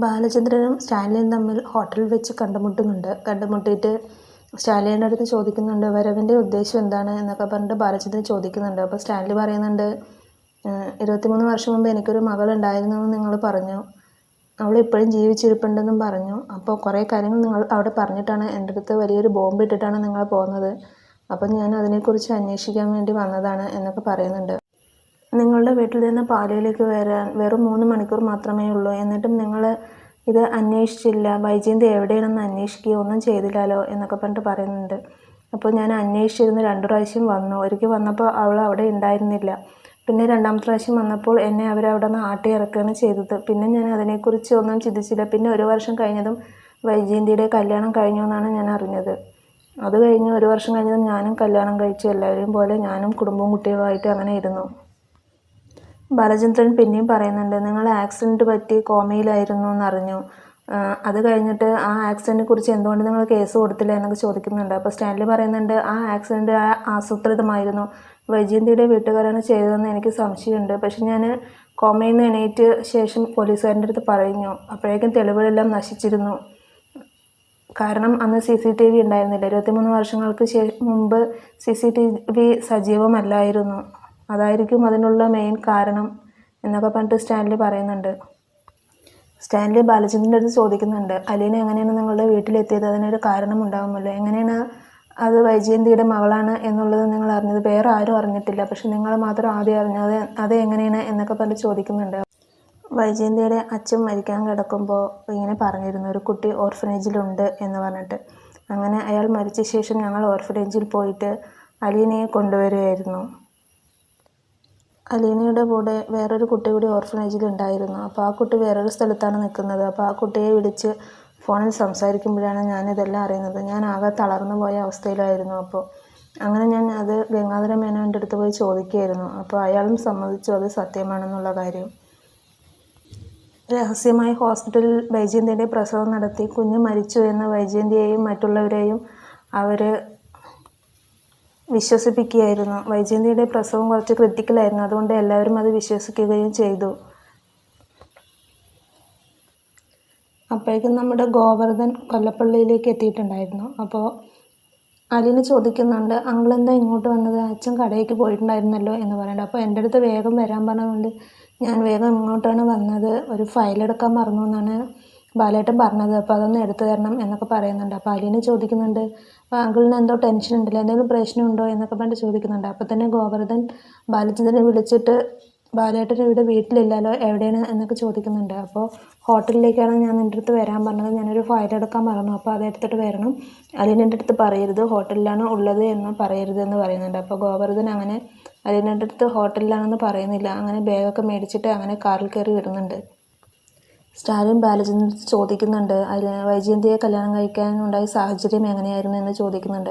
ബാലചന്ദ്രനും സ്റ്റാൻലിയും തമ്മിൽ ഹോട്ടലിൽ വെച്ച് കണ്ടുമുട്ടിയിട്ട് സ്റ്റാൻലിയുടെ അടുത്ത് ചോദിക്കുന്നുണ്ട് വരവിൻ്റെ ഉദ്ദേശം എന്താണ് എന്നൊക്കെ പറഞ്ഞിട്ട് ബാലചന്ദ്രൻ ചോദിക്കുന്നുണ്ട്. അപ്പോൾ സ്റ്റാൻലി പറയുന്നുണ്ട് 23 വർഷം മുമ്പ് എനിക്കൊരു മകളുണ്ടായിരുന്നു എന്ന് നിങ്ങൾ പറഞ്ഞു, അവൾ ഇപ്പോഴും ജീവിച്ചിരിപ്പുണ്ടെന്നും പറഞ്ഞു. അപ്പോൾ കുറേ കാര്യങ്ങൾ നിങ്ങൾ അവിടെ പറഞ്ഞിട്ടാണ് എൻ്റെ അടുത്ത് വലിയൊരു ബോംബ് ഇട്ടിട്ടാണ് നിങ്ങൾ പോകുന്നത്. അപ്പം ഞാൻ അതിനെക്കുറിച്ച് അന്വേഷിക്കാൻ വേണ്ടി വന്നതാണ് എന്നൊക്കെ പറയുന്നുണ്ട്. നിങ്ങളുടെ വീട്ടിൽ നിന്ന് പാലയിലേക്ക് വരാൻ വെറും 3 മണിക്കൂർ മാത്രമേ ഉള്ളൂ, എന്നിട്ടും നിങ്ങൾ ഇത് അന്വേഷിച്ചില്ല, വൈജയന്തി എവിടെയാണെന്ന് അന്വേഷിക്കുകയോ ഒന്നും ചെയ്തില്ലല്ലോ എന്നൊക്കെ പറഞ്ഞിട്ട് പറയുന്നുണ്ട്. അപ്പോൾ ഞാൻ അന്വേഷിച്ചിരുന്നു, 2 പ്രാവശ്യം വന്നു. ഒരിക്കൽ വന്നപ്പോൾ അവൾ അവിടെ ഉണ്ടായിരുന്നില്ല. പിന്നെ 2ാമത്തെ പ്രാവശ്യം വന്നപ്പോൾ എന്നെ അവരവിടെ നിന്ന് ആട്ടി ഇറക്കുകയാണ് ചെയ്തത്. പിന്നെ ഞാൻ അതിനെക്കുറിച്ച് ഒന്നും ചിന്തിച്ചില്ല. പിന്നെ 1 വർഷം കഴിഞ്ഞതും വൈജയന്തിയുടെ കല്യാണം കഴിഞ്ഞു എന്നാണ് ഞാൻ അറിഞ്ഞത്. അത് കഴിഞ്ഞ് 1 വർഷം കഴിഞ്ഞതും ഞാനും കല്യാണം കഴിച്ചു. എല്ലാവരെയും പോലെ ഞാനും കുടുംബവും കുട്ടികളുമായിട്ട് അങ്ങനെ ഇരുന്നു. ബാലചന്ദ്രൻ പിന്നെയും പറയുന്നുണ്ട് നിങ്ങൾ ആക്സിഡൻറ്റ് പറ്റി കോമയിലായിരുന്നു എന്നറിഞ്ഞു. അത് കഴിഞ്ഞിട്ട് ആ ആക്സിഡൻറ്റിനെ കുറിച്ച് എന്തുകൊണ്ട് നിങ്ങൾ കേസ് കൊടുത്തില്ല എന്നൊക്കെ ചോദിക്കുന്നുണ്ട്. അപ്പോൾ സ്റ്റാൻലി പറയുന്നുണ്ട് ആ ആക്സിഡൻറ്റ് ആസൂത്രിതമായിരുന്നു, വൈജയന്തിയുടെ വീട്ടുകാരാണ് ചെയ്തതെന്ന് എനിക്ക് സംശയമുണ്ട്. പക്ഷെ ഞാൻ കോമയിൽ നിന്ന് എണീറ്റ് ശേഷം പോലീസുകാരൻ്റെ അടുത്ത് പറഞ്ഞു. അപ്പോഴേക്കും തെളിവുകളെല്ലാം നശിച്ചിരുന്നു. കാരണം അന്ന് CCTV ഉണ്ടായിരുന്നില്ല. 23 വർഷങ്ങൾക്ക് മുമ്പ് CCTV സജീവമല്ലായിരുന്നു. അതായിരിക്കും അതിനുള്ള മെയിൻ കാരണം എന്നൊക്കെ പറഞ്ഞിട്ട് സ്റ്റാൻലി പറയുന്നുണ്ട്. സ്റ്റാൻലി ബാലചന്ദ്രൻ്റെ അടുത്ത് ചോദിക്കുന്നുണ്ട് അലീന എങ്ങനെയാണ് നിങ്ങളുടെ വീട്ടിലെത്തിയത്, അതിനൊരു കാരണം ഉണ്ടാകുമല്ലോ, എങ്ങനെയാണ് അത് വൈജയന്തിയുടെ മകളാണ് എന്നുള്ളത് നിങ്ങൾ അറിഞ്ഞത്? വേറെ ആരും അറിഞ്ഞിട്ടില്ല, പക്ഷെ നിങ്ങൾ മാത്രം ആദ്യം അറിഞ്ഞത്, അത് എങ്ങനെയാണ് എന്നൊക്കെ പറഞ്ഞ് ചോദിക്കുന്നുണ്ട്. വൈജയന്തിയുടെ അച്ഛൻ മരിക്കാൻ കിടക്കുമ്പോൾ ഇങ്ങനെ പറഞ്ഞിരുന്നു ഒരു കുട്ടി ഓർഫനേജിലുണ്ട് എന്ന് പറഞ്ഞിട്ട്. അങ്ങനെ അയാൾ മരിച്ച ശേഷം ഞങ്ങൾ ഓർഫനേജിൽ പോയിട്ട് അലീനയെ കൊണ്ടുവരികയായിരുന്നു. അലീനയുടെ കൂടെ വേറൊരു കുട്ടി കൂടി ഓർഫനേജിൽ ഉണ്ടായിരുന്നു. അപ്പോൾ ആ കുട്ടി വേറൊരു സ്ഥലത്താണ് നിൽക്കുന്നത്. അപ്പോൾ ആ കുട്ടിയെ വിളിച്ച് ഫോണിൽ സംസാരിക്കുമ്പോഴാണ് ഞാനിതെല്ലാം അറിയുന്നത്. ഞാൻ ആകെ തളർന്നു പോയ അവസ്ഥയിലായിരുന്നു. അപ്പോൾ അങ്ങനെ ഞാൻ അത് ഗംഗാധര മേനോൻ്റെ അടുത്ത് പോയി ചോദിക്കുകയായിരുന്നു. അപ്പോൾ അയാളും സമ്മതിച്ചു അത് സത്യമാണെന്നുള്ള കാര്യം. രഹസ്യമായി ഹോസ്പിറ്റലിൽ വൈജയന്തിയുടെ പ്രസവം നടത്തി കുഞ്ഞ് മരിച്ചു എന്ന് വൈജയന്തിയെയും മറ്റുള്ളവരെയും അവർ വിശ്വസിപ്പിക്കുകയായിരുന്നു. വൈജയന്തിയുടെ പ്രസവം കുറച്ച് ക്രിട്ടിക്കലായിരുന്നു, അതുകൊണ്ട് എല്ലാവരും അത് വിശ്വസിക്കുകയും ചെയ്തു. അപ്പോഴേക്കും നമ്മുടെ ഗോവർദ്ധൻ കൊല്ലപ്പള്ളിയിലേക്ക് എത്തിയിട്ടുണ്ടായിരുന്നു. അപ്പോൾ അലീന ചോദിക്കുന്നുണ്ട് അങ്കിളെന്താ ഇങ്ങോട്ട് വന്നത്, അച്ഛൻ കടയിലേക്ക് പോയിട്ടുണ്ടായിരുന്നല്ലോ എന്ന് പറയുന്നുണ്ട്. അപ്പോൾ എൻ്റെ അടുത്ത് വേഗം വരാൻ പറഞ്ഞതുകൊണ്ട് ഞാൻ വേഗം ഇങ്ങോട്ടാണ് വന്നത്. ഒരു ഫയലെടുക്കാൻ മറന്നു എന്നാണ് ബാലേട്ടൻ പറഞ്ഞത്, അപ്പോൾ അതൊന്ന് എടുത്തു തരണം എന്നൊക്കെ പറയുന്നുണ്ട്. അപ്പോൾ അലീന ചോദിക്കുന്നുണ്ട് അപ്പോൾ അങ്കിളിന് എന്തോ ടെൻഷൻ ഉണ്ടല്ലോ, എന്തെങ്കിലും പ്രശ്നമുണ്ടോ എന്നൊക്കെ പറഞ്ഞിട്ട് ചോദിക്കുന്നുണ്ട്. അപ്പോൾ തന്നെ ഗോവർദ്ധൻ ബാലചന്ദ്രനെ വിളിച്ചിട്ട് ബാലേട്ടൻ ഇവിടെ വീട്ടിലില്ലല്ലോ, എവിടെയാണ് എന്നൊക്കെ ചോദിക്കുന്നുണ്ട്. അപ്പോൾ ഹോട്ടലിലേക്കാണ് ഞാൻ നിൻ്റെ അടുത്ത് വരാൻ പറഞ്ഞത്, ഞാനൊരു ഫയലെടുക്കാൻ മറന്നു, അപ്പോൾ അതെടുത്തിട്ട് വരണം, അലീനൻ്റെ അടുത്ത് പറയരുത് ഹോട്ടലിലാണ് ഉള്ളത് എന്ന് പറയരുത് എന്ന് പറയുന്നുണ്ട്. അപ്പോൾ ഗോവർദ്ധൻ അങ്ങനെ അലീനൻ്റെ അടുത്ത് ഹോട്ടലിലാണെന്ന് പറയുന്നില്ല. അങ്ങനെ ബാഗൊക്കെ മേടിച്ചിട്ട് അങ്ങനെ കാറിൽ കയറി വരുന്നുണ്ട്. സ്റ്റാലിൻ ബാലചന്ദ്രൻ ചോദിക്കുന്നുണ്ട് വൈജയന്തിയെ കല്യാണം കഴിക്കാനുണ്ടായ സാഹചര്യം എങ്ങനെയായിരുന്നു എന്ന് ചോദിക്കുന്നുണ്ട്.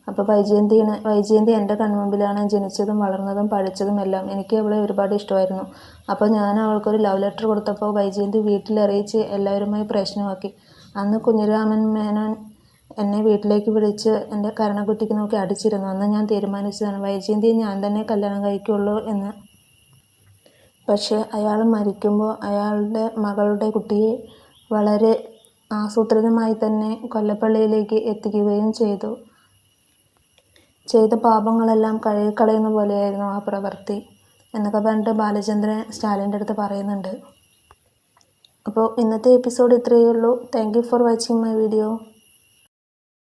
അപ്പോൾ വൈജയന്തി എൻ്റെ കൺമുമ്പിലാണ് ജനിച്ചതും വളർന്നതും പഠിച്ചതും എല്ലാം. എനിക്ക് അവളെ ഒരുപാട് ഇഷ്ടമായിരുന്നു. അപ്പോൾ ഞാൻ അവൾക്കൊരു ലവ് ലെറ്റർ കൊടുത്തപ്പോൾ വൈജയന്തി വീട്ടിലറിയിച്ച് എല്ലാവരുമായി പ്രശ്നമാക്കി. അന്ന് കുഞ്ഞിരാമൻ മേനോൻ എന്നെ വീട്ടിലേക്ക് വിളിച്ച് എൻ്റെ കരണക്കുറ്റിക്ക് നോക്കി അടിച്ചിരുന്നു. അന്ന് ഞാൻ തീരുമാനിച്ചതാണ് വൈജയന്തിയെ ഞാൻ തന്നെ കല്യാണം കഴിക്കുള്ളൂ എന്ന്. പക്ഷേ അയാൾ മരിക്കുമ്പോൾ അയാളുടെ മകളുടെ കുട്ടിയെ വളരെ ആസൂത്രിതമായി തന്നെ കൊല്ലപ്പള്ളിയിലേക്ക് എത്തിക്കുകയും ചെയ്ത പാപങ്ങളെല്ലാം കഴുകിക്കളയുന്ന പോലെയായിരുന്നു ആ പ്രവൃത്തി എന്നൊക്കെ പറഞ്ഞിട്ട് ബാലചന്ദ്രൻ സ്റ്റാലിൻ്റെ അടുത്ത് പറയുന്നുണ്ട്. അപ്പോൾ ഇന്നത്തെ എപ്പിസോഡ് ഇത്രയേ ഉള്ളൂ. Thank you for watching my video.